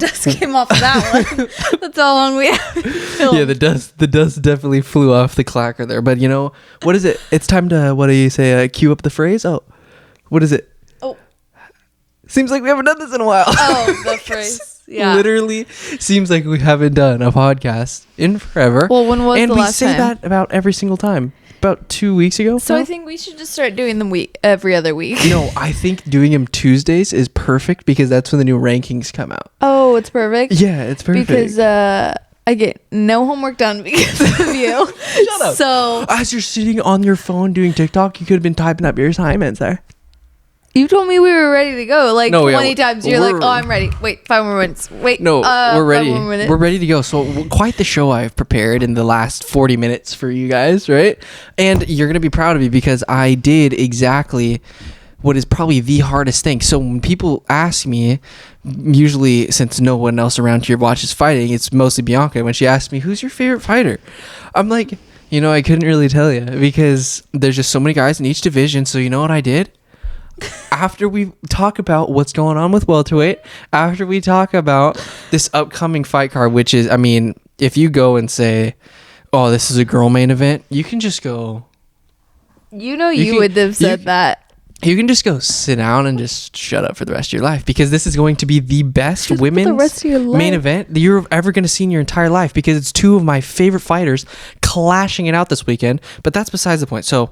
dust came off of that one. That's how long we have filmed. Yeah, the dust definitely flew off the clacker there. But you know, what is it? It's time to, what do you say, cue up the phrase? Oh, what is it? Oh. Seems like we haven't done this in a while. Oh, the phrase. Yeah. Literally seems like we haven't done a podcast in forever. Well, when was the last time? And we say that about every single time. About 2 weeks ago. So I think we should just start doing them every other week. No, I think doing them Tuesdays is perfect because that's when the new rankings come out. Oh, it's perfect? Yeah, it's perfect. Because I get no homework done because of you. Shut up. So as you're sitting on your phone doing TikTok, you could have been typing up your assignments there. you told me we were ready to go like No, 20 times. You're like, oh, I'm ready. Wait, 5 more minutes. Wait, No, we're ready. 5 more minutes. We're ready to go. So quite the show I've prepared in the last 40 minutes for you guys, right? And you're going to be proud of me because I did exactly what is probably the hardest thing. So when people ask me, usually since no one else around here watches fighting, it's mostly Bianca. When she asks me, who's your favorite fighter? I'm like, you know, I couldn't really tell you because there's just so many guys in each division. So you know what I did? After we talk about what's going on with welterweight, after we talk about this upcoming fight card, which is, I mean, if you go and say, oh, this is a girl main event, you can just go. You know, you would have said that. You can just go sit down and just shut up for the rest of your life because this is going to be the best women's main event that you're ever going to see in your entire life because it's two of my favorite fighters clashing it out this weekend. But that's besides the point. So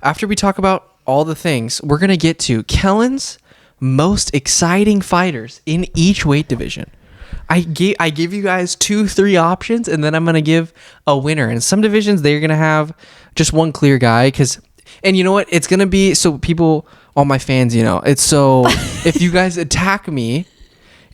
after we talk about all the things, we're going to get to Kellan's most exciting fighters in each weight division. I give you guys 2-3 options, and then I'm going to give a winner. In some divisions, they're going to have just one clear guy. And you know what? It's going to be, so people, all my fans, you know, it's so, if you guys attack me,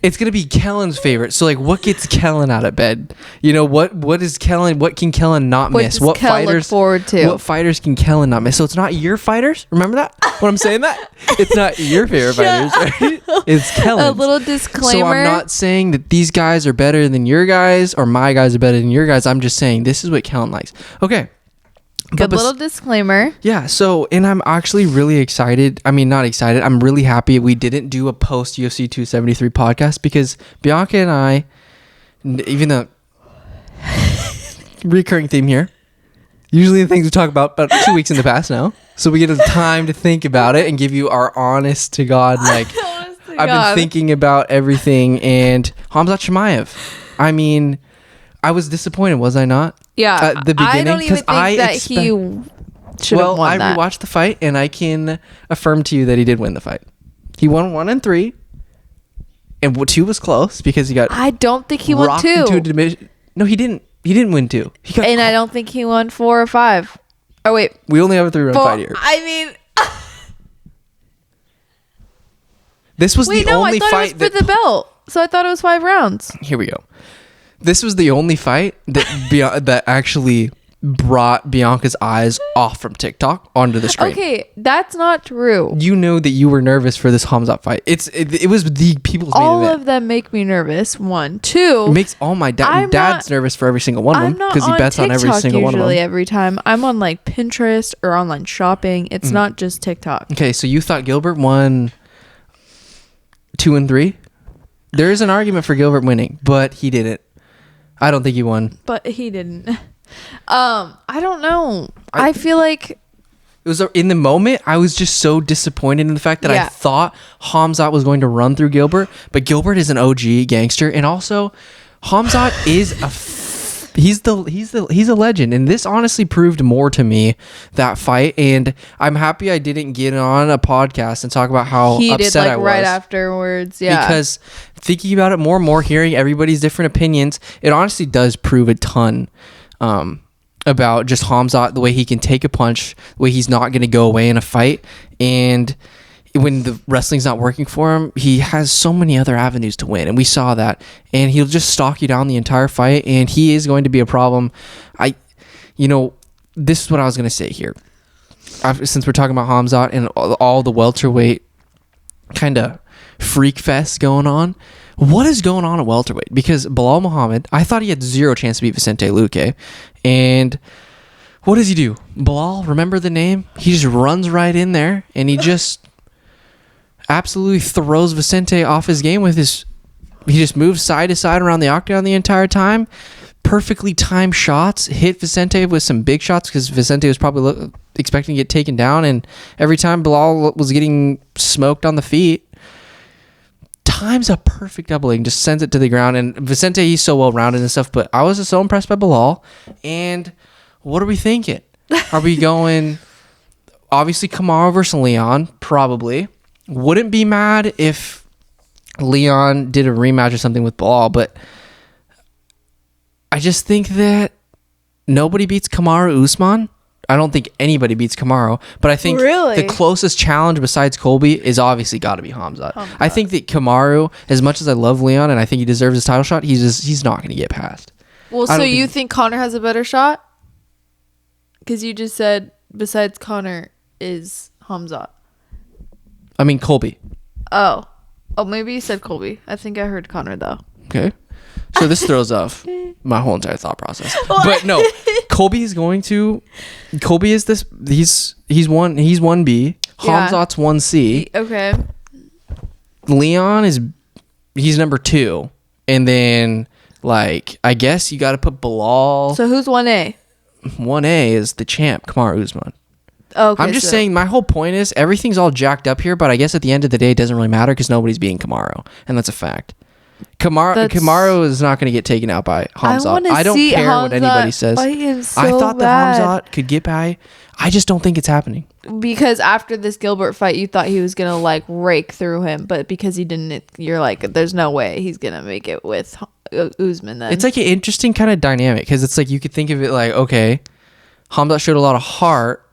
it's going to be Kellan's favorite. So, like, what gets Kellan out of bed? You know, what is Kellan, what can Kellan not miss? What does Kellan look forward to? What fighters can Kellan not miss? So, it's not your fighters. Remember that? When I'm saying that? It's not your favorite fighters, right? It's Kellan's. A little disclaimer. So, I'm not saying that these guys are better than your guys or my guys are better than your guys. I'm just saying this is what Kellan likes. Okay. Good little disclaimer. Yeah, so, and I'm actually really excited. I mean, not excited. I'm really happy we didn't do a post UFC 273 podcast because Bianca and I, even though recurring theme here, usually the things we talk about 2 weeks in the past now. So we get a time to think about it and give you our honest to God, like, I've been thinking about everything. And Khamzat Chimaev, I mean, I was disappointed, was I not? Yeah, at the beginning, I don't even think that he should have won that. I rewatched the fight, and I can affirm to you that he did win the fight. He won 1 and 3, and 2 was close because he got. I don't think he won 2. No, he didn't. He didn't win 2. And I don't think he won 4 or 5. Oh wait, we only have a 3-round fight here. I mean, this was the only fight. I thought it was for the belt, so I thought it was 5 rounds. Here we go. This was the only fight that that actually brought Bianca's eyes off from TikTok onto the screen. Okay, that's not true. You know that you were nervous for this Khamzat fight. It was the people's main event. All of them make me nervous. 1, 2. It makes all my dad's nervous for every single one of them because he bets on every single one of them. Usually every time I'm on like Pinterest or online shopping. It's not just TikTok. Okay, so you thought Gilbert won 2 and 3? There is an argument for Gilbert winning, but he didn't. I don't think he won. But he didn't. I don't know. I feel like it was in the moment. I was just so disappointed in the fact that I thought Khamzat was going to run through Gilbert, but Gilbert is an OG gangster, and also Khamzat is he's a legend, and this honestly proved more to me, that fight. And I'm happy I didn't get on a podcast and talk about how upset I was right afterwards. Yeah, because thinking about it more and more, hearing everybody's different opinions, it honestly does prove a ton about just Khamzat, the way he can take a punch, the way he's not going to go away in a fight, and when the wrestling's not working for him, he has so many other avenues to win, and we saw that. And he'll just stalk you down the entire fight, and he is going to be a problem. This is what I was going to say here. Since we're talking about Khamzat and all the welterweight kind of freak fest going on, what is going on at welterweight? Because Bilal Muhammad, I thought he had 0 chance to beat Vicente Luque, and what does he do? Bilal, remember the name? He just runs right in there, and he just absolutely throws Vicente off his game with his He just moved side to side around the octagon the entire time. Perfectly timed shots. Hit Vicente with some big shots because Vicente was probably expecting to get taken down. And every time Bilal was getting smoked on the feet, times a perfect doubling, just sends it to the ground. And Vicente, he's so well rounded and stuff. But I was just so impressed by Bilal. And what are we thinking? Are we going, obviously, Kamaru versus Leon? Probably. Wouldn't be mad if Leon did a rematch or something with Bilal, but I just think that nobody beats Kamaru Usman. I don't think anybody beats Kamaru, but I think the closest challenge besides Colby is obviously got to be Khamzat. I think that Kamaru, as much as I love Leon and I think he deserves his title shot, he's not going to get past. Well, so you think Conor has a better shot? Because you just said besides Conor is Khamzat. I mean Colby. Oh, maybe you said Colby. I think I heard Conor though. Okay. So this throws off my whole entire thought process. But no, Colby is this. He's 1B. Khamzat's 1C. Okay. Leon he's number 2, and then like I guess you got to put Bilal. So who's 1A? 1A is the champ, Kamaru Usman. Okay, I'm just saying. My whole point is everything's all jacked up here, but I guess at the end of the day, it doesn't really matter because nobody's beating Kamaru, and that's a fact. Kamaru is not going to get taken out by Khamzat. I don't care what anybody says. I thought that Khamzat could get by. I just don't think it's happening. Because after this Gilbert fight, you thought he was going to like rake through him, but because he didn't, you're like, there's no way he's going to make it with Usman then. It's like an interesting kind of dynamic because it's like you could think of it like, okay, Khamzat showed a lot of heart.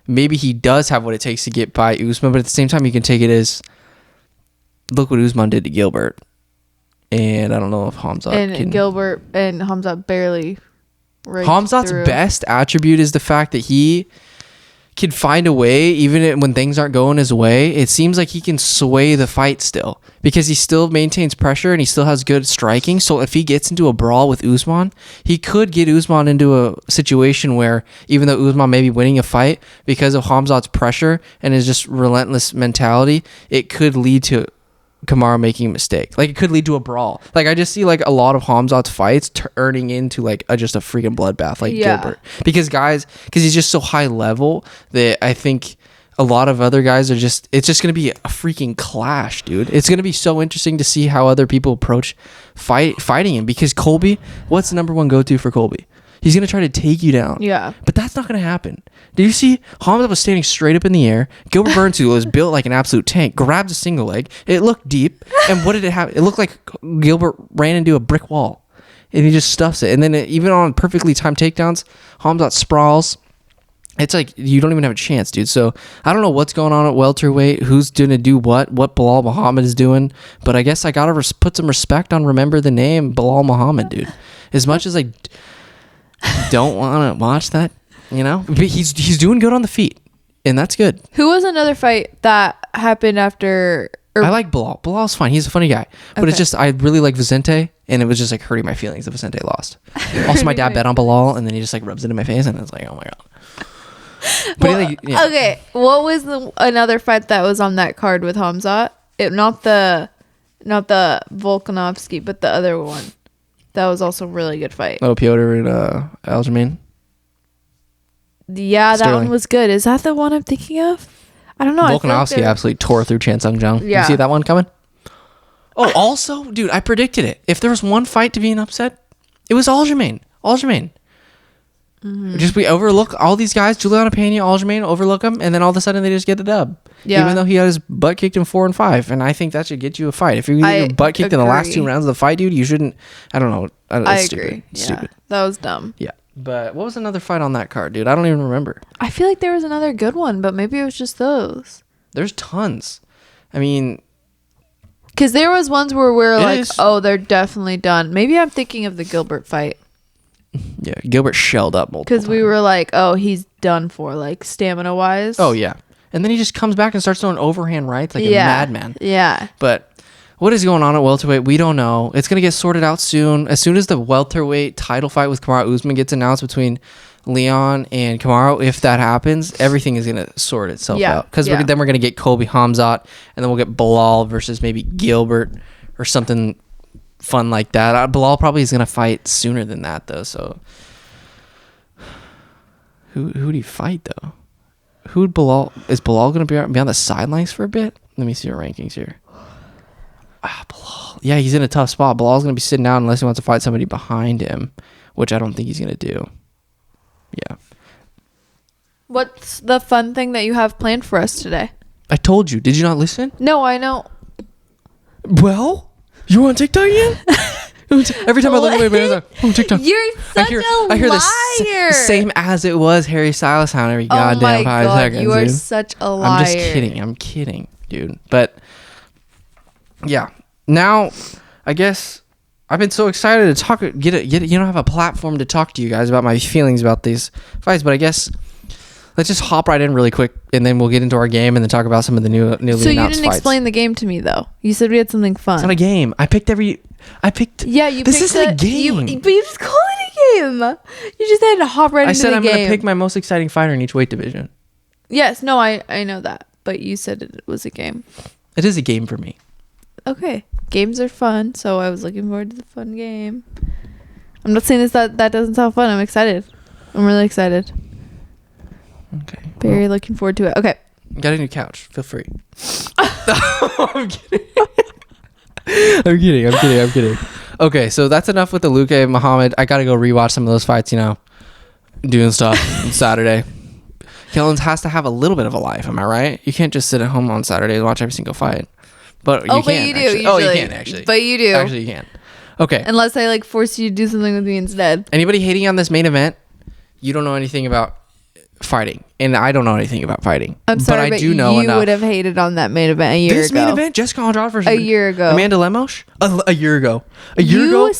Maybe he does have what it takes to get by Usman, but at the same time, you can take it as, look what Usman did to Gilbert. And I don't know if Khamzat Gilbert and Khamzat barely. Khamzat's best attribute is the fact that he can find a way, even when things aren't going his way. It seems like he can sway the fight still because he still maintains pressure and he still has good striking. So if he gets into a brawl with Usman, he could get Usman into a situation where even though Usman may be winning a fight, because of Khamzat's pressure and his just relentless mentality, it could lead to Kamaru making a mistake. Like it could lead to a brawl. Like I just see like a lot of Khamzat's fights turning into like just a freaking bloodbath like Gilbert. Because he's just so high level that I think a lot of other guys are it's just going to be a freaking clash, dude. It's going to be so interesting to see how other people approach fighting him because Colby, what's the number one go-to for Colby? He's going to try to take you down. Yeah. But that's not going to happen. Did you see Khamzat was standing straight up in the air? Gilbert Burns, who was built like an absolute tank, grabs a single leg. It looked deep. And what did it have? It looked like Gilbert ran into a brick wall. And he just stuffs it. And then even on perfectly timed takedowns, Khamzat sprawls. It's like you don't even have a chance, dude. So I don't know what's going on at welterweight, who's going to do what Bilal Muhammad is doing. But I guess I got to put some respect on remember the name Bilal Muhammad, dude. As much as I don't want to watch that, but he's doing good on the feet, and that's good. Who was another fight that happened after? I like Bilal. Bilal's fine. He's a funny guy, but it's just I really like Vicente, and it was just like hurting my feelings that Vicente lost. Also, my dad bet on Bilal, and then he just like rubs it in my face, and it's like, oh my god. But okay, what was another fight that was on that card with Khamzat? Not the Volkanovski, but the other one. That was also a really good fight. Oh, Piotr and Aljamain. Yeah, that one was good. Is that the one I'm thinking of? I don't know. Volkanovski absolutely tore through Chan Sung Jung. Yeah. You see that one coming? Oh, also, dude, I predicted it. If there was one fight to be an upset, it was Aljamain. Mm-hmm. Just we overlook all these guys, Juliana Pena, Aljamain, overlook them, and then all of a sudden they just get the dub. Yeah. Even though he had his butt kicked in 4 and 5, and I think that should get you a fight. If you get your butt kicked in the last 2 rounds of the fight, dude, you shouldn't. I don't know. I agree. Stupid. That was dumb. Yeah. But what was another fight on that card, dude? I don't even remember. I feel like there was another good one, but maybe it was just those. There's tons. I mean, because there was ones where we're like, oh, they're definitely done. Maybe I'm thinking of the Gilbert fight. Yeah, Gilbert shelled up multiple times. Because we were like, oh, he's done for, like, stamina-wise. Oh, yeah. And then he just comes back and starts throwing overhand rights like a madman. Yeah. But what is going on at welterweight? We don't know. It's going to get sorted out soon. As soon as the welterweight title fight with Kamaru Usman gets announced between Leon and Kamaru, if that happens, everything is going to sort itself out. Because then we're going to get Colby Khamzat, and then we'll get Bilal versus maybe Gilbert or something fun like that. Bilal probably is gonna fight sooner than that though. So who do you fight though? Is Bilal gonna be on the sidelines for a bit? Let me see your rankings here. Bilal. Yeah, he's in a tough spot. Bilal's gonna be sitting down unless he wants to fight somebody behind him, which I don't think he's gonna do. Yeah. What's the fun thing that you have planned for us today? I told you. Did you not listen? No, I know. Well, you on TikTok again? Every time I look at my man, I'm like, oh, TikTok. You're such I hear liar. The same as it was Harry Styles sound every goddamn 5 seconds. You are dude. such a liar. I'm just kidding. I'm kidding, dude. But yeah, now I guess I've been so excited to talk. Have a platform to talk to you guys about my feelings about these fights. But I guess let's just hop right in really quick, and then we'll get into our game, and then talk about some of the newly announced fights. So you didn't explain the game to me, though. You said we had something fun. It's not a game. Yeah, you. This isn't a game. But you just call it a game. You just had to hop right into the game. I said I'm going to pick my most exciting fighter in each weight division. Yes, no, I know that, but you said it was a game. It is a game for me. Okay, games are fun, so I was looking forward to the fun game. I'm not saying that doesn't sound fun. I'm excited. I'm really excited. Okay. Very looking forward to it. Okay. Got a new couch. Feel free. I'm kidding. I'm kidding. Okay, so that's enough with the Luke Muhammad. I got to go rewatch some of those fights, doing stuff on Saturday. Kellan has to have a little bit of a life, am I right? You can't just sit at home on Saturday and watch every single fight. But you can. You do. Usually. Oh, you can actually. But you do. Actually, you can. Okay. Unless I force you to do something with me instead. Anybody hating on this main event, you don't know anything about fighting, and I don't know anything about fighting. I'm sorry, but I do know enough. You would have hated on that main event a year ago. This main event, Jessica Andrade versus a year ago. Amanda Lemos, a year ago. You're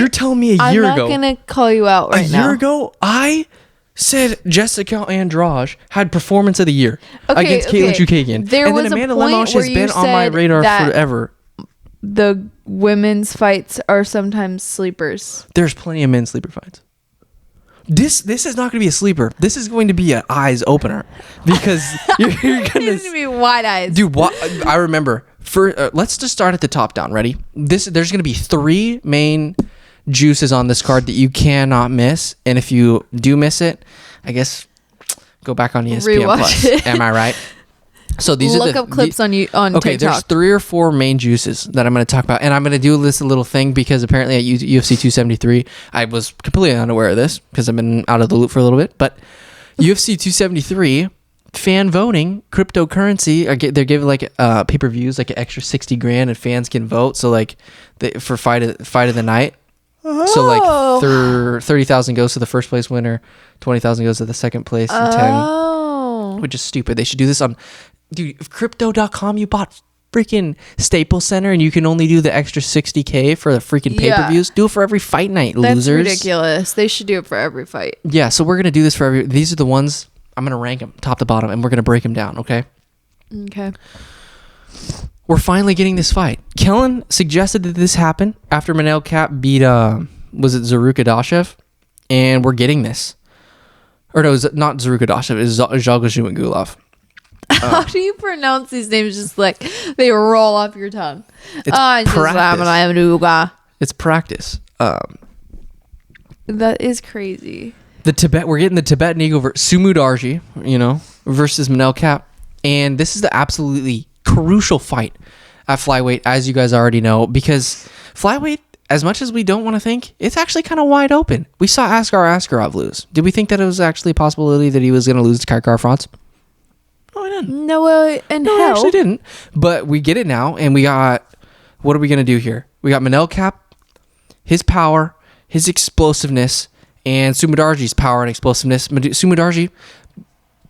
telling me a year ago. I'm not gonna call you out right now. A year ago, I said Jessica Andrade had performance of the year against Caitlin Chukagian, and then Amanda Lemos has been on my radar forever. The women's fights are sometimes sleepers. There's plenty of men's sleeper fights. This is not going to be a sleeper. This is going to be an eyes opener because you're going to be wide eyes. Dude, I remember. Let's just start at the top down. Ready? There's going to be 3 main juices on this card that you cannot miss, and if you do miss it, I guess go back on ESPN Plus. Am I right? So these look up clips on TikTok. Okay, there's 3 or 4 main juices that I'm going to talk about, and I'm going to do this little thing because apparently at UFC 273, I was completely unaware of this because I've been out of the loop for a little bit. But UFC 273 fan voting cryptocurrency, they're giving pay-per-views like an extra $60,000, and fans can vote. So for fight of the night. Oh. So 30,000 goes to the first place winner, 20,000 goes to the second place, and 10, which is stupid. They should do this on. Dude, if crypto.com, you bought freaking Staples Center and you can only do the extra $60,000 for the freaking pay-per-views. Do it for every fight night, losers. That's ridiculous. They should do it for every fight. Yeah, so we're going to do this for these are the ones, I'm going to rank them top to bottom, and we're going to break them down, okay? Okay. We're finally getting this fight. Kellan suggested that this happen after Manel Cap beat, was it Zaruka Dashev? And we're getting this. Or no, it's not Zaruka Dashev, it's Zhalga Zhumagulov. How do you pronounce these names just like they roll off your tongue? It's practice. It's practice. That is crazy. We're getting the Tibetan Eagle Sumu Darji, versus Manel Cap. And this is the absolutely crucial fight at Flyweight, as you guys already know, because Flyweight, as much as we don't want to think, it's actually kind of wide open. We saw Askar Askarov lose. Did we think that it was actually a possibility that he was going to lose to Kai Kara-France? No, I didn't. No, I actually didn't. But we get it now, and we got. What are we gonna do here? We got Manel Cap, his power, his explosiveness, and Sumudarji's power and explosiveness. Sumudarji,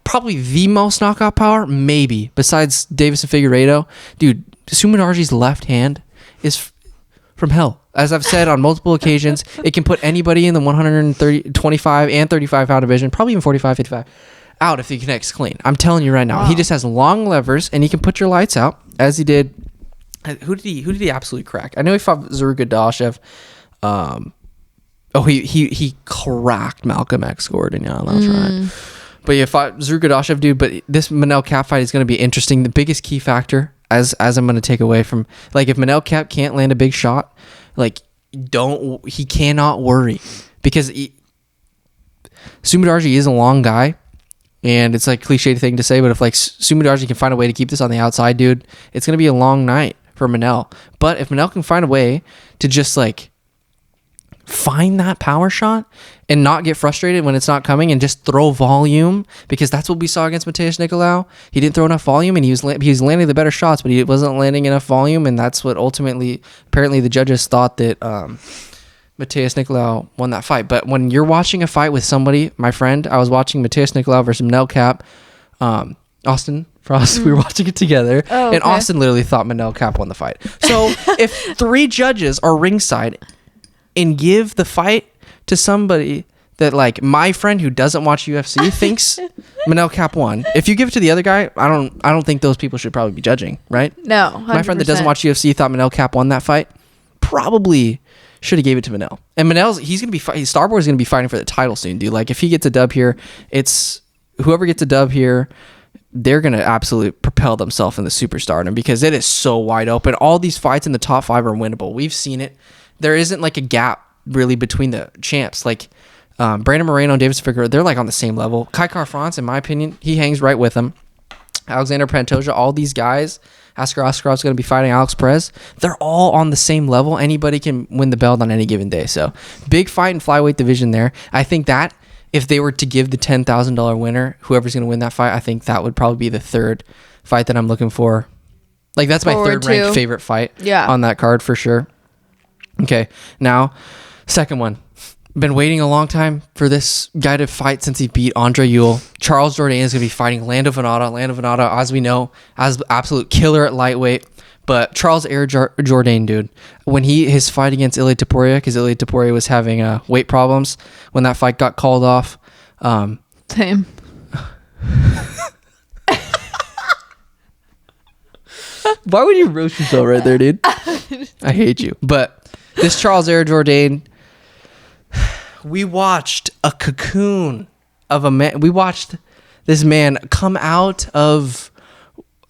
probably the most knockout power, maybe besides Davis and Figueiredo. Dude, Sumudarji's left hand is from hell. As I've said on multiple occasions, it can put anybody in the 125 and 35 pound division, probably even 45, 55. Out if he connects clean. I'm telling you right now. Wow. He just has long levers and he can put your lights out as he did. Who did he absolutely crack? I know he fought Zaruka Dashev. He cracked Malcolm X Gordon. Yeah, that's right. But yeah, fought Zaruka Dashev, dude. But this Manel Cap fight is going to be interesting. The biggest key factor as I'm going to take away from, like, if Manel Cap can't land a big shot, like, he cannot worry, because Sumudaerji is a long guy, and it's like a cliche thing to say, but if like Sumudaerji can find a way to keep this on the outside, dude, it's going to be a long night for Manel. But if Manel can find a way to just like find that power shot and not get frustrated when it's not coming and just throw volume, because that's what we saw against Matheus Nicolau. He didn't throw enough volume, and he was landing the better shots, but he wasn't landing enough volume, and that's what ultimately, apparently the judges thought that Matheus Nicolau won that fight. But when you're watching a fight with somebody, my friend, I was watching Matheus Nicolau versus Manel Cap, Austin Frost, we were watching it together, and Austin literally thought Manel Cap won the fight. So if 3 judges are ringside and give the fight to somebody that, like, my friend who doesn't watch UFC thinks Manel Cap won, if you give it to the other guy, I don't think those people should probably be judging, right? No, 100%. My friend that doesn't watch UFC thought Manel Cap won that fight, probably should have gave it to Manel. And Manel's, he's gonna be Starboy is gonna be fighting for the title soon, dude. Like, if he gets a dub here, it's whoever gets a dub here, they're gonna absolutely propel themselves in the superstardom, because it is so wide open. All these fights in the top 5 are winnable. We've seen it. There isn't like a gap really between the champs. Like Brandon Moreno and Davis Figueroa, they're like on the same level. Kai Kara-France, in my opinion, he hangs right with them. Alexander Pantoja, all these guys. Askar Askarov's going to be fighting Alex Perez. They're all on the same level. Anybody can win the belt on any given day. So big fight in flyweight division there. I think that if they were to give the $10,000 winner, whoever's going to win that fight, I think that would probably be the third fight that I'm looking for. Like, that's my third ranked favorite fight on that card for sure. Okay, now, second one. Been waiting a long time for this guy to fight since he beat Andre Ewell. Charles Jourdain is going to be fighting Lando Venata. Lando Venata, as we know, as absolute killer at lightweight. But Charles Jourdain, dude, when his fight against Ilia Topuria, because Ilia Topuria was having weight problems when that fight got called off. Same. Why would you roast yourself right there, dude? I hate you. But this Charles Jourdain, we watched a cocoon of a man. We watched this man come out of,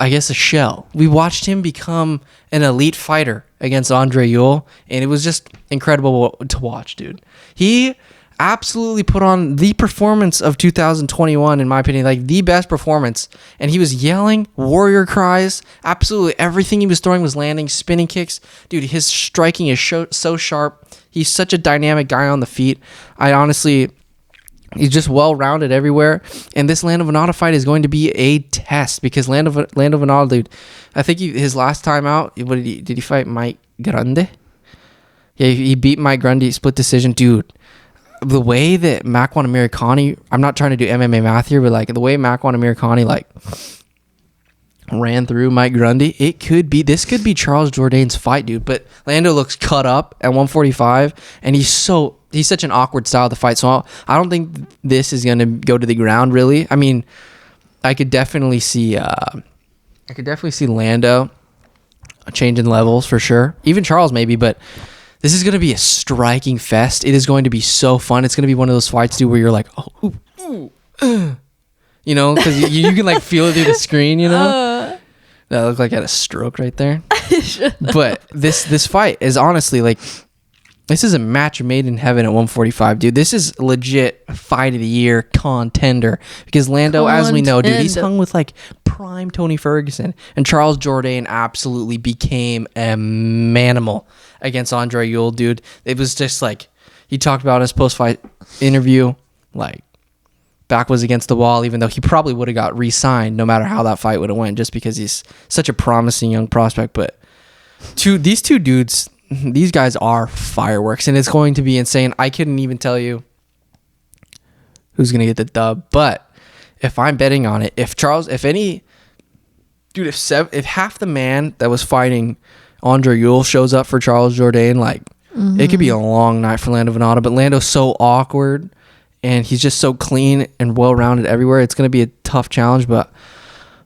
I guess, a shell. We watched him become an elite fighter against Andre Ewell, and it was just incredible to watch, dude. He absolutely put on the performance of 2021, in my opinion, like the best performance. And he was yelling warrior cries. Absolutely everything he was throwing was landing. Spinning kicks, dude. His striking is so sharp. He's such a dynamic guy on the feet. He's just well-rounded everywhere. And this Lando Venata fight is going to be a test, because Lando Venata, dude, I think his last time out, did he fight Mike Grande? Yeah, he beat Mike Grande, split decision, dude. The way that Makwan Amirkhani, I'm not trying to do MMA math here, but like the way Makwan Amirkhani like ran through Mike Grundy, this could be Charles Jourdain's fight, dude. But Lando looks cut up at 145, and he's such an awkward style to fight. So I don't think this is gonna go to the ground really. I mean, I could definitely see Lando changing levels for sure. Even Charles maybe, but this is going to be a striking fest. It is going to be so fun. It's going to be one of those fights, dude, where you're like, oh, you know, because you can like feel it through the screen, you know. That looked like I had a stroke right there. But this fight is honestly like, this is a match made in heaven at 145, dude. This is legit fight of the year contender, because Lando, as we know, dude, he's hung with like prime Tony Ferguson, and Charles Jourdain absolutely became a manimal against Andre Ewell, dude. It was just like, he talked about in his post-fight interview, like, back was against the wall, even though he probably would have got re-signed no matter how that fight would have went, just because he's such a promising young prospect. But these two dudes, these guys are fireworks, and it's going to be insane. I couldn't even tell you who's going to get the dub, but if I'm betting on it, if half the man that was fighting Andre Ewell shows up for Charles Jourdain, like, it could be a long night for Lando Venata. But Lando's so awkward, and he's just so clean and well-rounded everywhere. It's going to be a tough challenge, but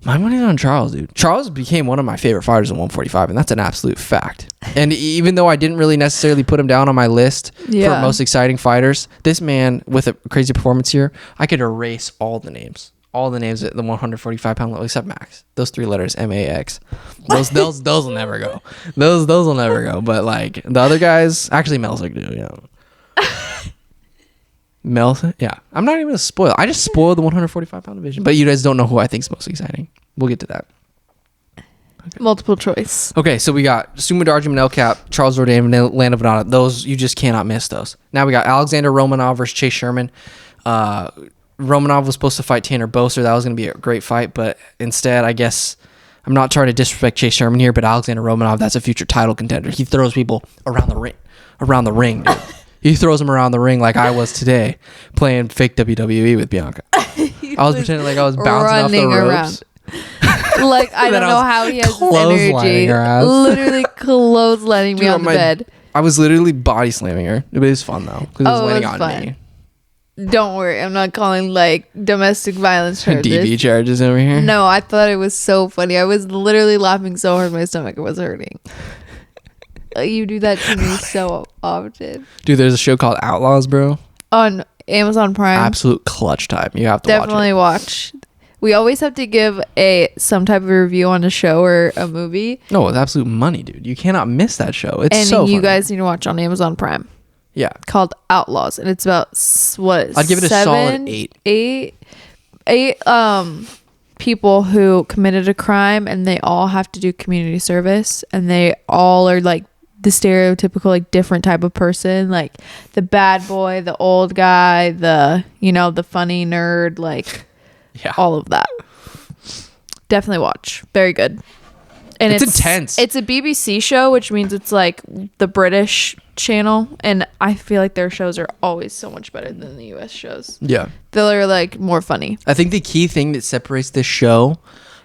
my money's on Charles, dude. Charles became one of my favorite fighters at 145, and that's an absolute fact. And even though I didn't really necessarily put him down on my list for most exciting fighters, this man, with a crazy performance here, I could erase all the names all the names at the 145-pound level except Max. Those 3 letters, MAX. Those will never go. Those will never go. But like the other guys, actually Mel's like, yeah. Mel, yeah. I'm not even gonna spoil. I just spoiled the 145-pound division. But you guys don't know who I think is most exciting. We'll get to that. Okay. Multiple choice. Okay, so we got Sumadarji Manel Cap, Charles Jourdain, Lando Venata. Those, you just cannot miss those. Now we got Alexander Romanov versus Chase Sherman. Romanov was supposed to fight Tanner Boser. That was going to be a great fight, but instead, I guess, I'm not trying to disrespect Chase Sherman here, but Alexander Romanov, that's a future title contender. He throws people around the ring, dude. He throws them around the ring like I was today, playing fake WWE with Bianca. I was pretending like I was bouncing off the ropes. Like, I don't know how he has this energy. Literally clotheslining me on the bed. I was literally body slamming her. It was fun, though, because it was landing on me. Don't worry, I'm not calling like domestic violence charges. DV charges over here. No, I thought it was so funny. I was literally laughing so hard my stomach was hurting. You do that to me so often. Dude, there's a show called Outlaws, bro. On Amazon Prime. Absolute clutch time. You have to definitely watch. We always have to give some type of review on a show or a movie. No, it's absolute money, dude. You cannot miss that show. It's so you funny. guys need to watch on Amazon Prime. Yeah. Called Outlaws, and it's about I'd give it a solid 8. 8 people who committed a crime, and they all have to do community service, and they all are like the stereotypical like different type of person, like the bad boy, the old guy, the funny nerd, like all of that. Definitely watch. Very good. And it's intense. It's a BBC show, which means it's like the British channel, and I feel like their shows are always so much better than the US shows. Yeah. They're like more funny. I think the key thing that separates this show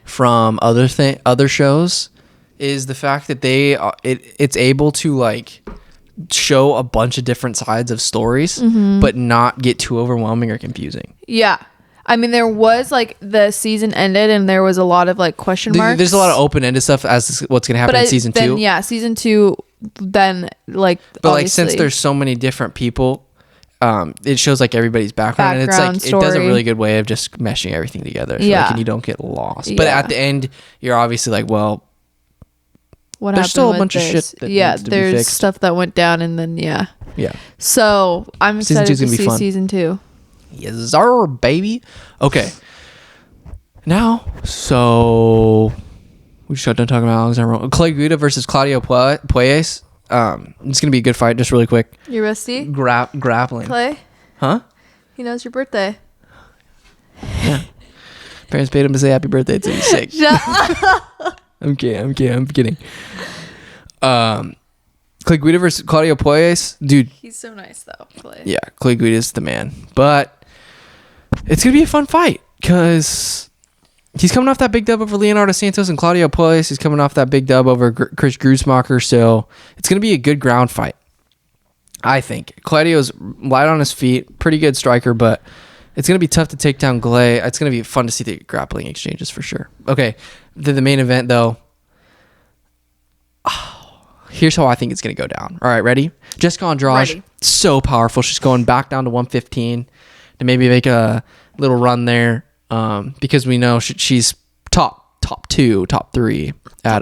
from other shows is the fact that it's able to like show a bunch of different sides of stories, but not get too overwhelming or confusing. Yeah. I mean, there was like the season ended and there was a lot of like question marks. There's a lot of open-ended stuff as what's going to happen in season 2. Yeah, season 2, then like. But like since there's so many different people, it shows like everybody's background and it's like story. It does a really good way of just meshing everything together. So like, and you don't get lost. But at the end, you're obviously like, well, what there's still a bunch of shit that needs to there's be fixed. Stuff that went down and then yeah. So I'm season excited to see fun. season 2. Yes, sir, baby. Okay. Now, so we just got done talking about Alexander Clay Guida versus Claudio Puelles. It's gonna be a good fight. Just really quick. You rusty? Grappling. Clay? Huh? He knows your birthday. Yeah. Parents paid him to say happy birthday to be sick. I'm kidding. Clay Guida versus Claudio Puelles, dude. He's so nice though, Clay. Yeah, Clay Guida's the man. But it's gonna be a fun fight because he's coming off that big dub over Leonardo Santos, and Claudio Puelles is coming off that big dub over Chris Grutzmacher. So it's gonna be a good ground fight, I think. Claudio's light on his feet, pretty good striker, but it's gonna be tough to take down Clay. It's gonna be fun to see the grappling exchanges for sure. Okay, the main event though. Here's how I think it's going to go down. All right, ready? Jessica Andrade, so powerful. She's going back down to 115 to maybe make a little run there because we know she's top 2, top 3 at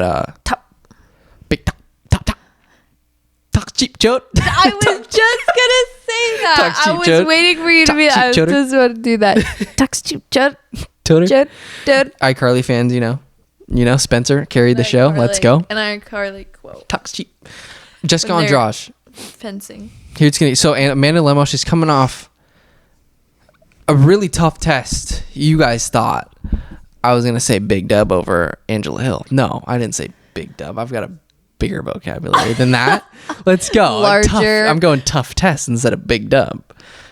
Talk cheap, Chote. I was just going to say that. I was waiting for you to be that. I was just about to do that. Talk cheap, Chote. Chote. iCarly fans, you know, Spencer carried the show. Let's go. And iCarly quote. Talks cheap. Jessica Andrade. Fencing. So Amanda Lemos, she's coming off a really tough test. You guys thought I was going to say big dub over Angela Hill. No, I didn't say big dub. I've got a bigger vocabulary than that. Let's go. Larger. I'm going tough test instead of big dub.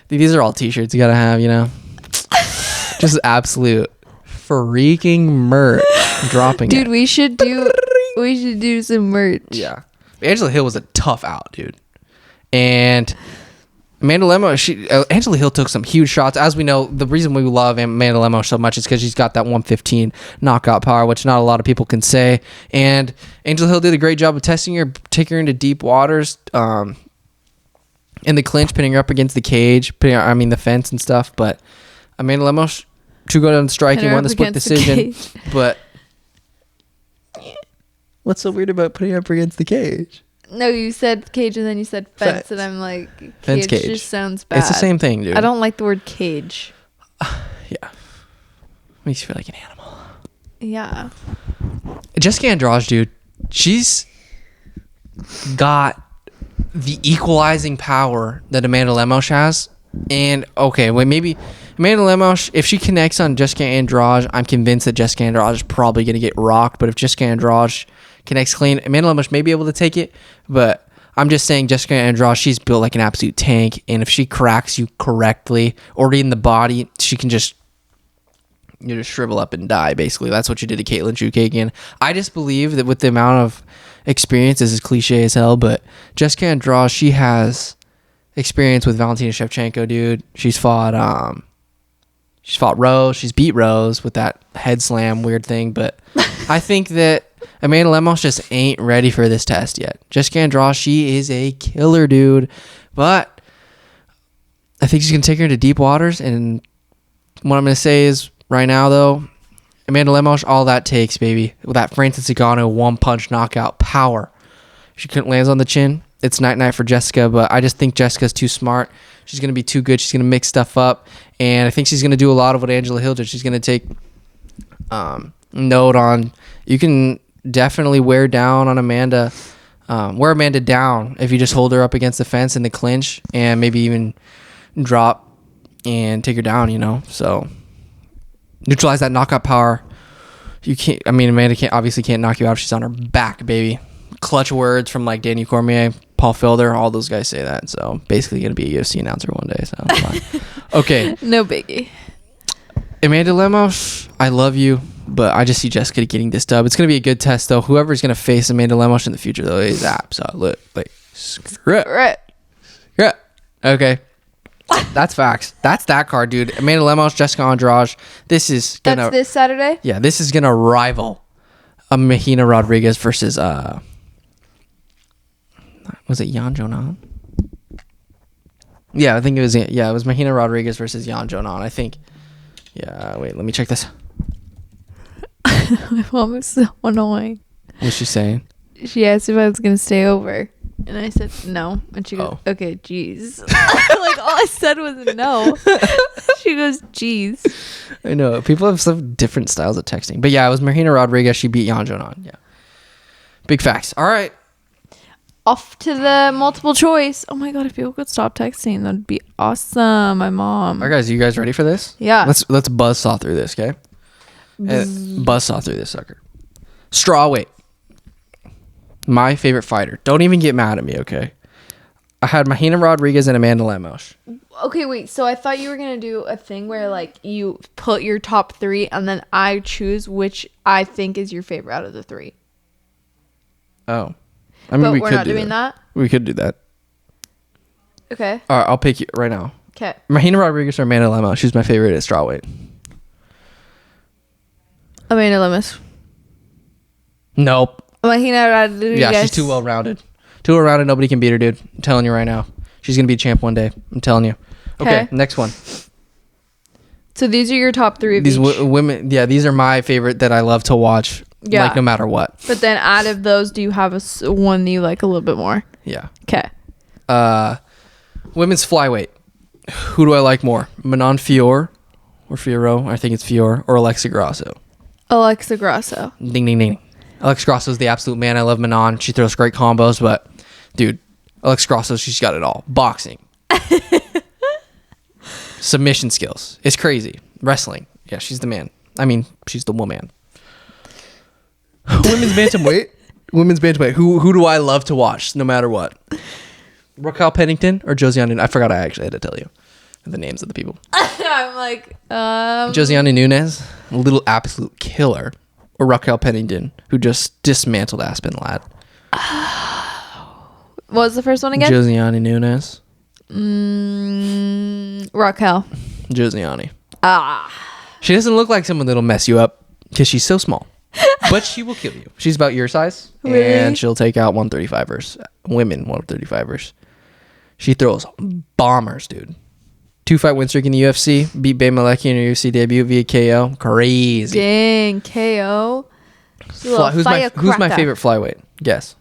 These are all t-shirts you got to have, Just absolute freaking merch. Dropping dude, we should do some merch. Yeah. Angela Hill was a tough out, dude. And Amanda Lemos, Angela Hill took some huge shots. As we know, the reason we love Amanda Lemos so much is because she's got that 115 knockout power, which not a lot of people can say. And Angela Hill did a great job of testing her, taking her into deep waters, in the clinch, pinning her up against the cage, the fence and stuff. But Amanda Lemos, to go down striking, won the split decision. But what's so weird about putting her up against the cage? No, you said cage and then you said fence. And I'm like, cage just sounds bad. It's the same thing, dude. I don't like the word cage. Yeah. Makes you feel like an animal. Yeah. Jessica Andrade, dude, she's got the equalizing power that Amanda Lemos has. And, okay, wait, maybe Amanda Lemos, if she connects on Jessica Andrade, I'm convinced that Jessica Andrade is probably going to get rocked. But if Jessica Andrade connects clean, Amanda Lemos may be able to take it. But I'm just saying Jessica Andrade, she's built like an absolute tank. And if she cracks you correctly or in the body, she can just shrivel up and die, basically. That's what you did to Caitlin Chukagian. I just believe that with the amount of experience, this is cliche as hell, but Jessica Andrade, she has experience with Valentina Shevchenko, dude. She's fought Rose. She's beat Rose with that head slam weird thing, but I think that Amanda Lemos just ain't ready for this test yet. Jessica Andrade, she is a killer, dude, but I think she's gonna take her to deep waters. And what I'm gonna say is, right now, though, Amanda Lemos, all that takes, baby. With that Francis Ngannou one-punch knockout power. She couldn't land on the chin. It's night-night for Jessica, but I just think Jessica's too smart. She's going to be too good. She's going to mix stuff up, and I think she's going to do a lot of what Angela Hill did. She's going to take note on, you can definitely wear down on Amanda, wear Amanda down if you just hold her up against the fence in the clinch and maybe even drop and take her down, so neutralize that knockout power. Amanda can't knock you out if she's on her back, baby. Clutch words from like Daniel Cormier, Paul Felder, all those guys say that. So basically gonna be a UFC announcer one day, so that's fine. Okay. No biggie. Amanda Lemos, I love you, but I just see Jessica getting this dub. It's gonna be a good test though. Whoever's gonna face Amanda Lemos in the future though is absolutely screw it. Yeah. Okay. That's facts. That's that card, dude. Amanda Lemos, Jessica Andrade. That's this Saturday? Yeah, this is gonna rival a Mahina Rodriguez versus was it Jan Jonan? Yeah, I think it was. Yeah, it was Mahina Rodriguez versus Jan Jonan. I think. Yeah, wait, let me check this. My mom is so annoying. What's she saying? She asked if I was gonna stay over. And I said no. And she goes, okay, geez. Like, all I said was no. She goes, geez. I know. People have some different styles of texting. But yeah, it was Marina Rodriguez. She beat Jan Jonan. Yeah. Big facts. All right. Off to the multiple choice. Oh my God, if people could stop texting, that'd be awesome. My mom. All right, guys. Are you guys ready for this? Yeah. Let's buzzsaw through this, okay? Buzzsaw through this sucker. Strawweight. My favorite fighter. Don't even get mad at me, okay? I had Mahina Rodriguez and Amanda Lemos. Okay, wait. So I thought you were going to do a thing where, like, you put your top three and then I choose which I think is your favorite out of the three. Oh. But we're not doing that? We could do that. Okay. All right, I'll pick you right now. Okay. Mahina Rodriguez or Amanda Lemos. She's my favorite at strawweight. Amanda Lemos. Nope. Mahina Rodriguez. Yeah, she's too well-rounded. Too well-rounded. Nobody can beat her, dude. I'm telling you right now. She's going to be a champ one day. I'm telling you. Okay, next one. So these are your top three of these each. Women. Yeah, these are my favorite that I love to watch. Yeah. Like, no matter what. But then out of those, do you have one that you like a little bit more? Yeah. Okay. Women's flyweight. Who do I like more? Manon Fior or Fioro? I think it's Fior. Or Alexa Grasso. Alexa Grasso. Ding, ding, ding. Alexa Grasso is the absolute man. I love Manon. She throws great combos, but dude, Alexa Grasso, she's got it all. Boxing. Submission skills. It's crazy. Wrestling. Yeah, she's the man. I mean, she's the woman. Women's bantamweight. Who do I love to watch no matter what? Raquel Pennington or Josiane? I forgot I actually had to tell you the names of the people. I'm like, Josiane Nunes, a little absolute killer. Or Raquel Pennington, who just dismantled Aspen Ladd. What was the first one again? Josiane Nunes. Raquel. Josiane. She doesn't look like someone that'll mess you up because she's so small. But she will kill you. She's about your size. Really? And she'll take out 135ers. Women 135ers. She throws bombers, dude. 2-fight win streak in the UFC. Beat Bay Malecki in her UFC debut via KO. Crazy. Dang, KO. Who's my favorite flyweight? Guess.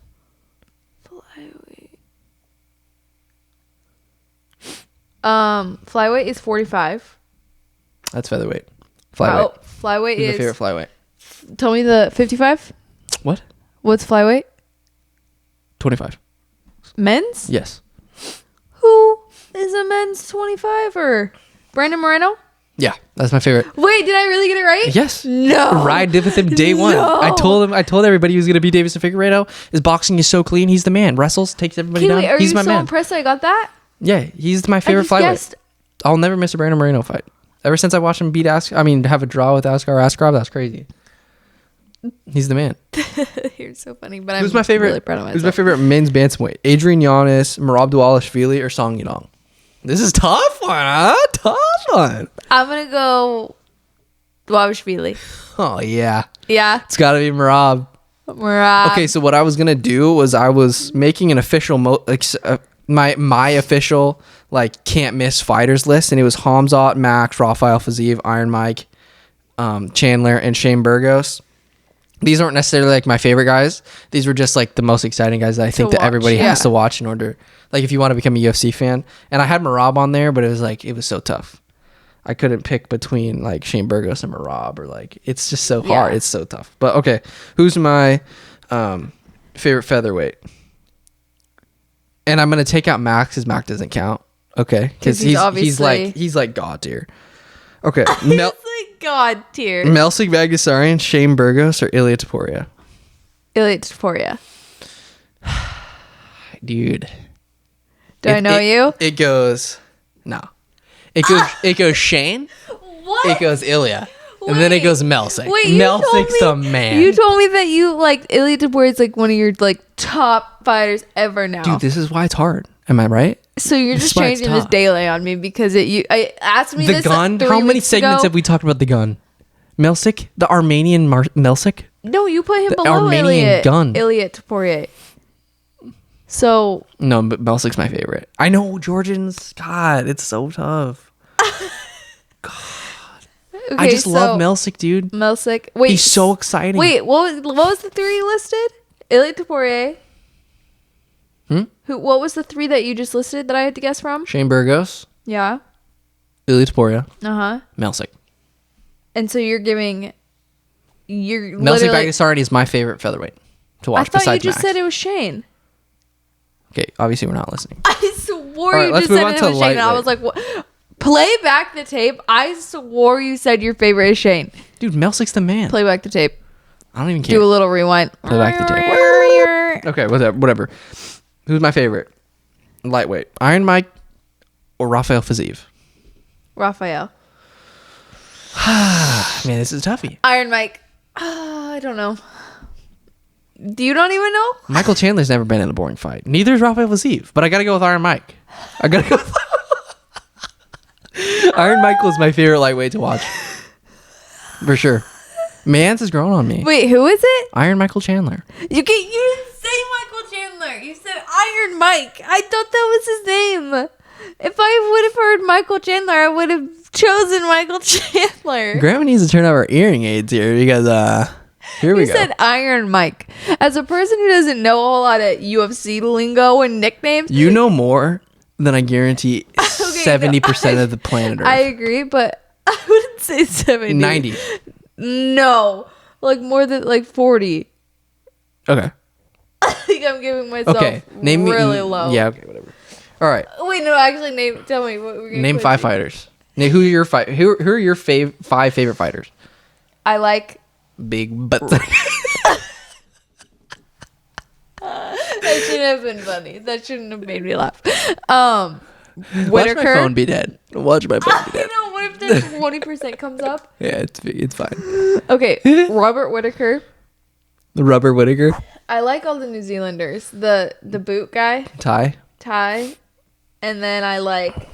Flyweight is 45. That's featherweight. Flyweight. Oh, flyweight Who's is... my favorite flyweight? Tell me the 55. What? What's flyweight? 25. Men's? Yes. Who is a men's 25 or Brandon Moreno? Yeah, that's my favorite. Wait, did I really get it right? Yes. No. Ride did with him day one. No. I told everybody he was gonna be Davison Figueiredo. His boxing is so clean. He's the man. Wrestles, takes everybody down. Are He's you my so man. impressed I got that? Yeah, he's my favorite flyweight. I'll never miss a Brandon Moreno fight. Ever since I watched him have a draw with Askar Askarov, that's crazy. He's the man. You're so funny, but Who's my favorite? Really proud of myself. Who's my favorite men's bantamweight? Adrian Giannis, Merab Dvalishvili, or Song Yadong? This is tough one, huh? Tough one. I'm gonna go Dvalishvili. Oh yeah. Yeah. It's gotta be Merab. Okay, so what I was gonna do was I was making an official my official like can't miss fighters list, and it was Hamzat, Max, Rafael Fiziev, Iron Mike, Chandler, and Shane Burgos. These aren't necessarily like my favorite guys. These were just like the most exciting guys that I think that everybody has to watch in order, like if you want to become a UFC fan. And I had Merab on there, but it was so tough. I couldn't pick between like Shane Burgos and Merab, or like it's just so hard. It's so tough. But okay, who's my favorite featherweight? And I'm gonna take out Max because Max doesn't count. Okay, because he's like god tier. Okay, he's like god tier. Melsik Bagdasarian, Shane Burgos, or Ilia Topuria? Ilia Topuria. Dude. Do I know you? It goes no. It goes Shane. What? It goes Ilya. And then it goes Melsik. Wait, Melsik's the man. You told me that you like Ilia Topuria is like one of your like top fighters ever now. Dude, this is why it's hard. Am I right? So you're just changing this daily on me because I asked me the gun. How many segments have we talked about the gun? Melsik, the Armenian Melsik. No, you put him the below Armenian gun. Ilia Topuria. So no, but Melsik's my favorite. I know Georgians. God, it's so tough. God, okay, I just love Melsik, dude. Melsik. Wait, he's so exciting. Wait, what was the three you listed? Ilia Topuria. What was the three that you just listed that I had to guess from? Shane Burgos. Yeah. Ilia Topuria. Melsik. And so you're giving Melsik Bagdasarian is my favorite featherweight to watch. I thought you just said it was Shane. Okay, obviously we're not listening. I swore you just said it was Shane. And I was like, what? Play back the tape. I swore you said your favorite is Shane. Dude, Melsik's the man. Play back the tape. I don't even care. Do a little rewind. Play back the tape. Okay, whatever. Who's my favorite? Lightweight. Iron Mike or Rafael Fiziev? Rafael. Man, this is a toughie. Iron Mike. I don't know. Do you don't even know? Michael Chandler's never been in a boring fight. Neither is Rafael Fiziev. But I gotta go with Iron Mike. Iron Mike was my favorite lightweight to watch. For sure. Mans has grown on me. Wait, who is it? Iron Michael Chandler. You didn't say Michael Chandler. You said Iron Mike. I thought that was his name. If I would have heard Michael Chandler, I would have chosen Michael Chandler. Grandma needs to turn up her hearing aids here because here we go. You said Iron Mike. As a person who doesn't know a whole lot of UFC lingo and nicknames, you know more than I guarantee 70% of the planet Earth. I agree, but I wouldn't say 70. 90. No, like more than like 40. Okay. I think I'm giving myself really low. Yeah, okay, whatever. All right. Wait, no, actually, tell me what we're gonna name 5 fighters. Who are your 5 5 favorite fighters? I like big butts. That shouldn't have been funny. That shouldn't have made me laugh. Whittaker. Watch my phone be dead. Watch my phone be dead. I know. What if there's 20% comes up? Yeah, it's fine. Okay, Robert Whittaker. The rubber Whittaker. I like all the New Zealanders. The boot guy. Ty. And then I like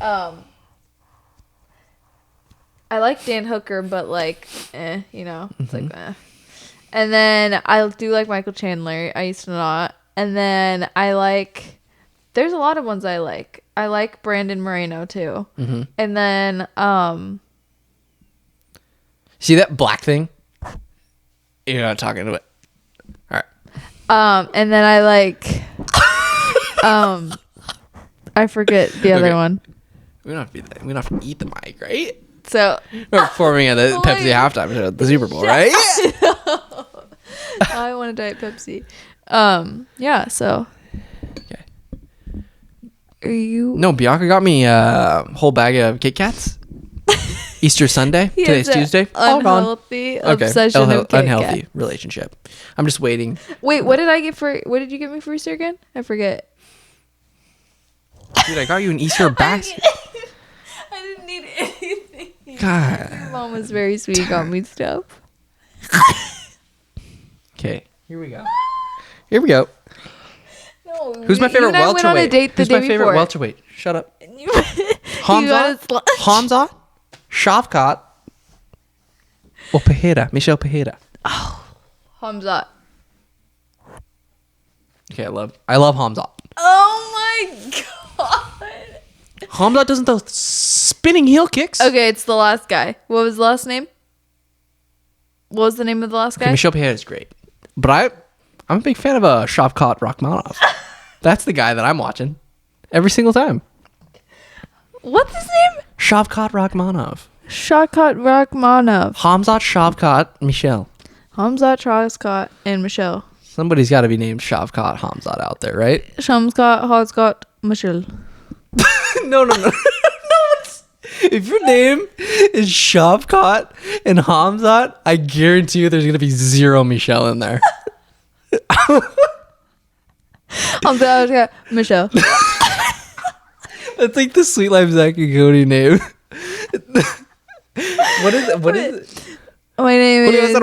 Dan Hooker, but like it's like And then I do like Michael Chandler. I used to not. And then I like there's a lot of ones I like. I like Brandon Moreno too. Mm-hmm. And then see that black thing? You're not talking to it. All right. And then I like I forget the other one. We don't have to eat the mic, right? So we're performing at the Pepsi halftime show at the Super Bowl, right? I want a Diet Pepsi. Yeah, so okay. Are you No, Bianca got me a whole bag of Kit Kats. Easter Sunday. Today's Tuesday. Unhealthy obsession of Kit Kat. Unhealthy relationship. I'm just waiting. Wait, what did you get me for Easter again? I forget. Dude, I got you an Easter basket. I didn't need anything. God. Your mom was very sweet. Got me stuff. Okay, here we go. No. Who's my favorite welterweight? Went on a date the Who's day my favorite before. welterweight? Shut up. Hamza, Shavkat, or Pereira? Michel Pereira. Oh, Hamza. Okay, I love Hamza. Oh my god. Hamza doesn't throw spinning heel kicks. Okay, it's the last guy. What was the last name? What was the name of the last guy? Okay, Michel Pereira is great, but I'm a big fan of Shavkat Rakhmonov. That's the guy that I'm watching every single time. What's his name? Shavkat Rakhmonov. Shavkat Rakhmonov. Hamzat Shavkat Michel. Hamzat Shavkat and Michel. Somebody's got to be named Shavkat Hamzat out there, right? Shamskat Hazkat Michel. No. If your name is Shavkat and Hamzat, I guarantee you there's going to be zero Michelle in there. Hamzat Michel. That's like the Sweet Life Zach and Cody name. What is it? My name is...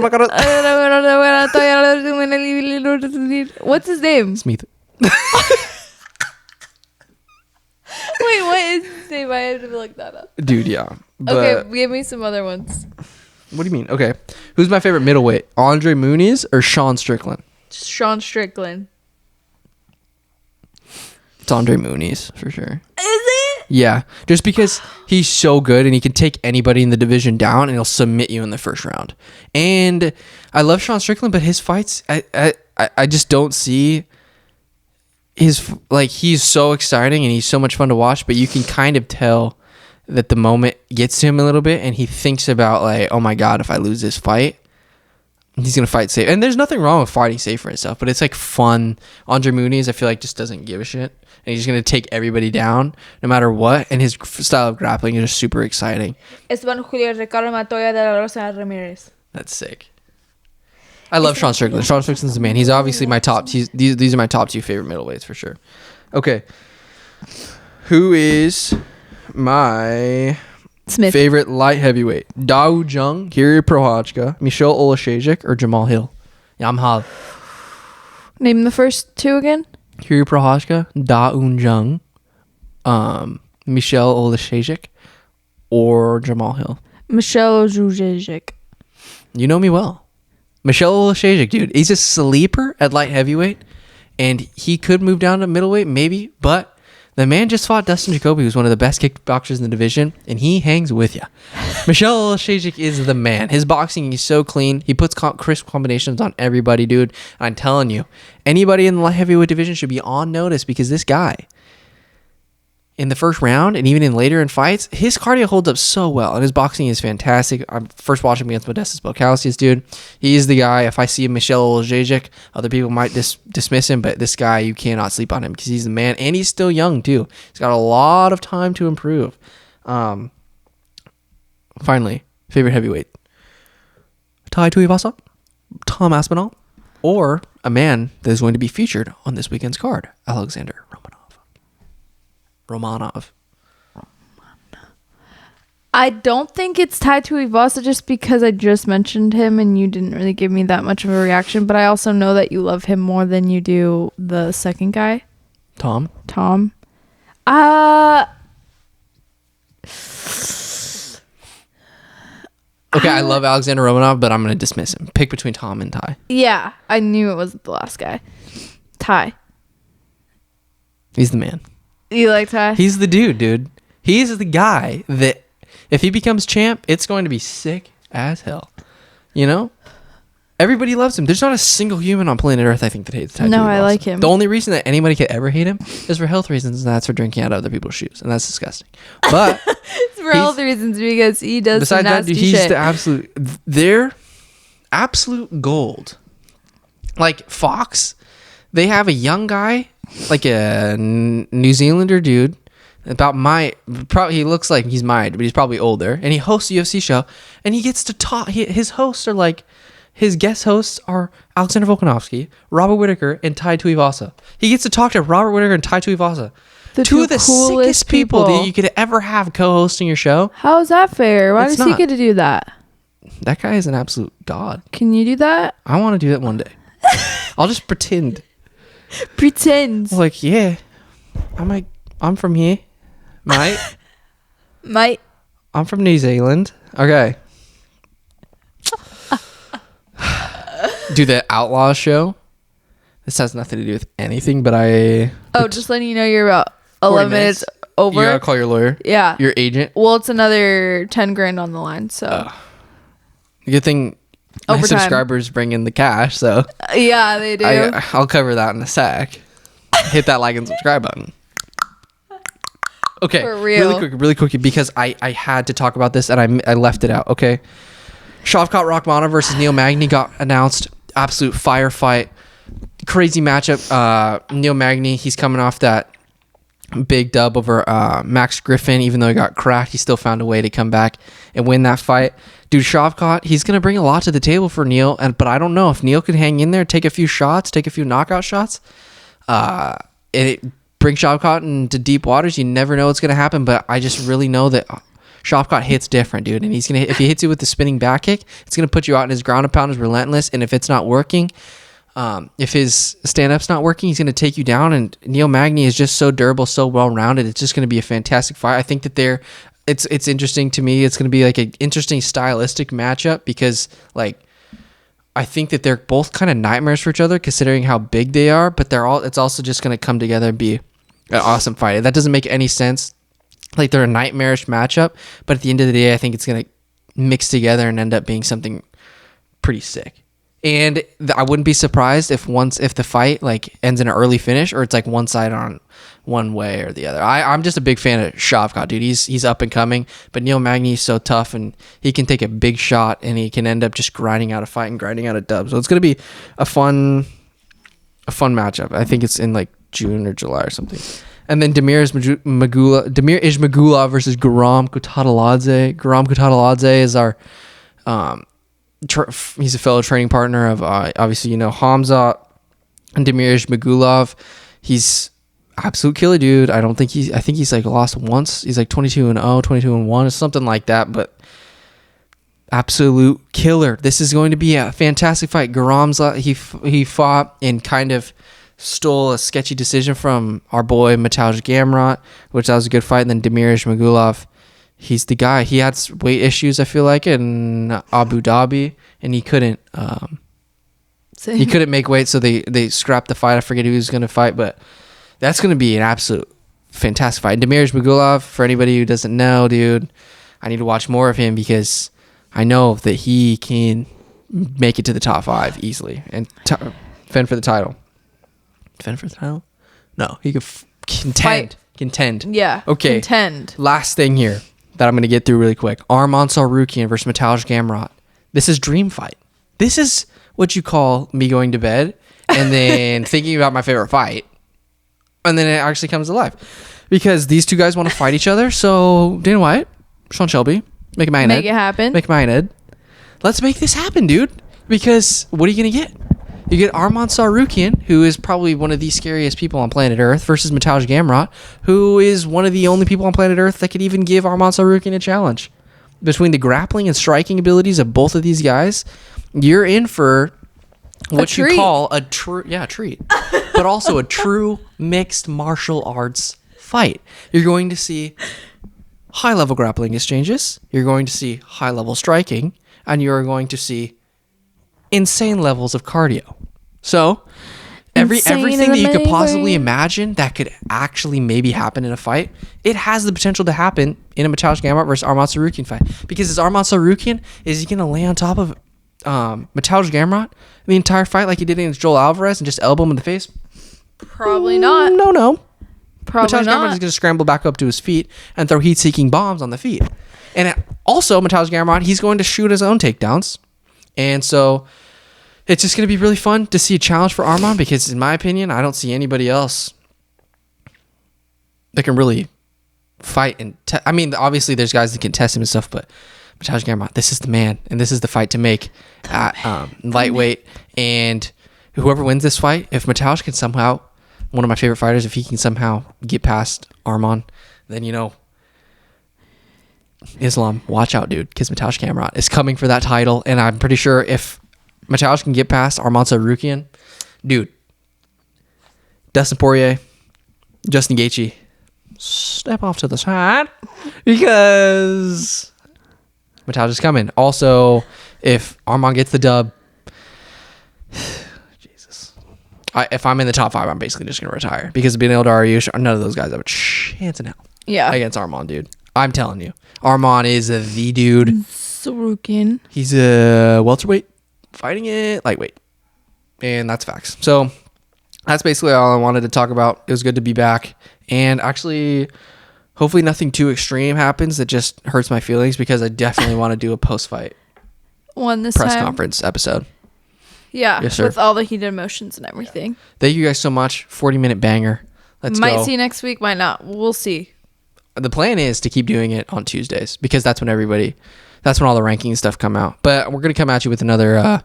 What's his name? Smith. Wait, what is his name? I have to look that up. Dude, yeah. Okay, give me some other ones. What do you mean? Okay. Who's my favorite middleweight? Andre Muniz or Sean Strickland? Sean Strickland. It's Andre Muniz for sure. Is it? Yeah. Just because he's so good and he can take anybody in the division down and he'll submit you in the first round. And I love Sean Strickland, but his fights, I just don't see his, like, he's so exciting and he's so much fun to watch, but you can kind of tell that the moment gets to him a little bit and he thinks about, like, oh my God, if I lose this fight, he's going to fight safe. And there's nothing wrong with fighting safe for himself, but it's like fun. Andre Muniz, I feel like, just doesn't give a shit. And he's going to take everybody down no matter what. And his style of grappling is just super exciting. That's sick. I love Sean Strickland. Sean Strickland's the man. He's obviously my top. These are my top two favorite middleweights for sure. Okay. Who is my favorite light heavyweight? Dao Jung, Kiri Prochazka, Michel Oleksiejczuk, or Jamal Hill? Yamhal. Name the first two again. Kiri Prochazka, Da Un Jung, Michel Oleksiejczuk, or Jamal Hill. Michel Oleksiejczuk. You know me well. Michel Oleksiejczuk, dude. He's a sleeper at light heavyweight, and he could move down to middleweight, maybe, but the man just fought Dustin Jacoby, who's one of the best kickboxers in the division, and he hangs with you. Michel Oleksiejczuk is the man. His boxing is so clean. He puts crisp combinations on everybody, dude. I'm telling you, anybody in the light heavyweight division should be on notice because this guy, in the first round and even in later in fights, his cardio holds up so well, and his boxing is fantastic. I'm first watching him against Modestas Bukauskas, dude. He is the guy. If I see a Michel Oleksiejczuk, other people might dismiss him, but this guy, you cannot sleep on him because he's the man, and he's still young too. He's got a lot of time to improve. Finally, favorite heavyweight: Tai Tuivasa, Tom Aspinall, or a man that is going to be featured on this weekend's card, Alexander Romanov. I don't think it's Tai Tuivasa just because I just mentioned him and you didn't really give me that much of a reaction, but I also know that you love him more than you do the second guy. Tom. Okay, I love Alexander Romanov, but I'm going to dismiss him. Pick between Tom and Tai. Yeah, I knew it wasn't the last guy. Tai. He's the man. You like that? He's the dude. He's the guy that if he becomes champ, it's going to be sick as hell. You know? Everybody loves him. There's not a single human on planet Earth, I think, that hates Tai Tuivasa. No, I like him. The only reason that anybody could ever hate him is for health reasons, and that's for drinking out of other people's shoes, and that's disgusting. But it's for health reasons because he does some nasty he's shit. The absolute. They're absolute gold. Like Fox, they have a young guy, like a New Zealander dude, probably he looks like he's my age, but he's probably older, and he hosts a UFC show, and he gets to talk. His hosts are like. His guest hosts are Alexander Volkanovski, Robert Whittaker, and Tai Tuivasa. He gets to talk to Robert Whittaker and Tai Tuivasa. Two of the sickest people that you could ever have co-hosting your show. How is that fair? Why does he get to do that? That guy is an absolute god. Can you do that? I want to do that one day. I'll just pretend. Pretend. Like, yeah. I'm from here. Mate. I'm from New Zealand. Okay. Do the Outlaw show. This has nothing to do with anything, but just letting you know you're about 11 minutes over. You gotta call your lawyer. Yeah. Your agent. Well, it's another 10 grand on the line, so. Good thing my subscribers bring in the cash, so. Yeah, they do. I'll cover that in a sec. Hit that like and subscribe button. Okay. For real. Really quick, because I had to talk about this and I left it out, okay? Shavkat Rakhmonov versus Neil Magny got announced. Absolute firefight. Crazy matchup. Neil Magny, he's coming off that big dub over Max Griffin. Even though he got cracked, he still found a way to come back and win that fight. Dude, Shavkat, he's going to bring a lot to the table for Neil. But I don't know if Neil could hang in there, take a few shots, take a few knockout shots. Bring Shavkat into deep waters. You never know what's going to happen. But I just really know that Shavkat hits different, dude, and he's gonna if he hits you with the spinning back kick, it's gonna put you out. And his ground and pound is relentless. And if it's not working, if his stand up's not working, he's gonna take you down. And Neil Magny is just so durable, so well rounded. It's just gonna be a fantastic fight. I think that it's interesting to me. It's gonna be like an interesting stylistic matchup because like I think that they're both kind of nightmares for each other considering how big they are. But it's also just gonna come together and be an awesome fight. That doesn't make any sense. Like they're a nightmarish matchup, but at the end of the day, I think it's gonna mix together and end up being something pretty sick. And I wouldn't be surprised if the fight like ends in an early finish or it's like one side on one way or the other. I'm just a big fan of Shavkat, dude. He's up and coming, but Neil Magny is so tough and he can take a big shot and he can end up just grinding out a fight and grinding out a dub. So it's gonna be a fun matchup. I think it's in like June or July or something. And then Damir Ismagulov versus Guram Kutateladze. Guram Kutateladze is our he's a fellow training partner of obviously Hamza and Damir Ismagulov. He's absolute killer dude. I think he's like lost once. He's like 22-0, 22-1 or something like that, but absolute killer. This is going to be a fantastic fight. Guram's he fought and kind of stole a sketchy decision from our boy Mateusz Gamrot, which that was a good fight. And then Damir Ismagulov, he's the guy. He had weight issues, I feel like, in Abu Dhabi, and he couldn't make weight, so they scrapped the fight. I forget who he was going to fight, but that's going to be an absolute fantastic fight. Damir Ismagulov, for anybody who doesn't know, dude, I need to watch more of him because I know that he can make it to the top 5 easily and fend for the title. Defend for the title? No, he could contend. Contend. Yeah. Okay. Contend. Last thing here that I'm going to get through really quick. Arman Tsarukyan versus Mateusz Gamrot. This is dream fight. This is what you call me going to bed and then thinking about my favorite fight. And then it actually comes to life. Because these two guys want to fight each other. So Dana White, Sean Shelby, make it happen. Let's make this happen, dude. Because what are you going to get? You get Arman Tsarukyan, who is probably one of the scariest people on planet Earth, versus Mateusz Gamrot, who is one of the only people on planet Earth that could even give Arman Tsarukyan a challenge. Between the grappling and striking abilities of both of these guys, you're in for what you call a treat, but also a true mixed martial arts fight. You're going to see high-level grappling exchanges, you're going to see high-level striking, and you're going to see insane levels of cardio. So, everything that you could possibly imagine that could actually maybe happen in a fight, it has the potential to happen in a Mateusz Gamrot versus Arman Tsarukyan fight. Because is Arman Tsarukyan, is he going to lay on top of Mateusz Gamrot the entire fight like he did against Joel Alvarez and just elbow him in the face? Probably not. No. Probably Mateusz not. Gamrot is going to scramble back up to his feet and throw heat-seeking bombs on the feet. And also, Mateusz Gamrot, he's going to shoot his own takedowns. And so it's just going to be really fun to see a challenge for Arman because, in my opinion, I don't see anybody else that can really fight. And I mean, obviously, there's guys that can test him and stuff, but Mateusz Gamrot, this is the man, and this is the fight to make at lightweight. And whoever wins this fight, if Mateusz can somehow, one of my favorite fighters, if he can somehow get past Arman, then, you know, Islam, watch out, dude, because Mateusz Gamrot is coming for that title, and I'm pretty sure if Mateusz can get past Arman Tsarukyan, dude, Dustin Poirier, Justin Gaethje, step off to the side because Mateusz is coming. Also, if Arman gets the dub, Jesus, if I'm in the top 5, I'm basically just gonna retire because Beneil Dariush, none of those guys have a chance in hell. Yeah, against Arman, dude. I'm telling you, Arman is the dude. Tsarukyan. He's a welterweight fighting it lightweight, and that's facts. So that's basically all I wanted to talk about. It was good to be back, and actually, hopefully nothing too extreme happens that just hurts my feelings because I definitely want to do a post-fight press conference episode. Yeah, yes, sir. With all the heated emotions and everything. Thank you guys so much. 40-minute banger. Let's go. Might see next week, might not. We'll see. The plan is to keep doing it on Tuesdays because that's when all the ranking stuff come out. But we're going to come at you with another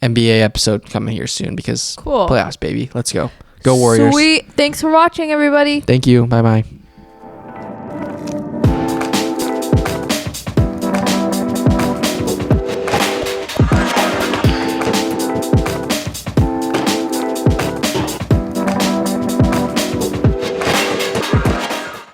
NBA episode coming here soon because playoffs, baby. Let's go. Go Warriors. Sweet. Thanks for watching, everybody. Thank you. Bye-bye.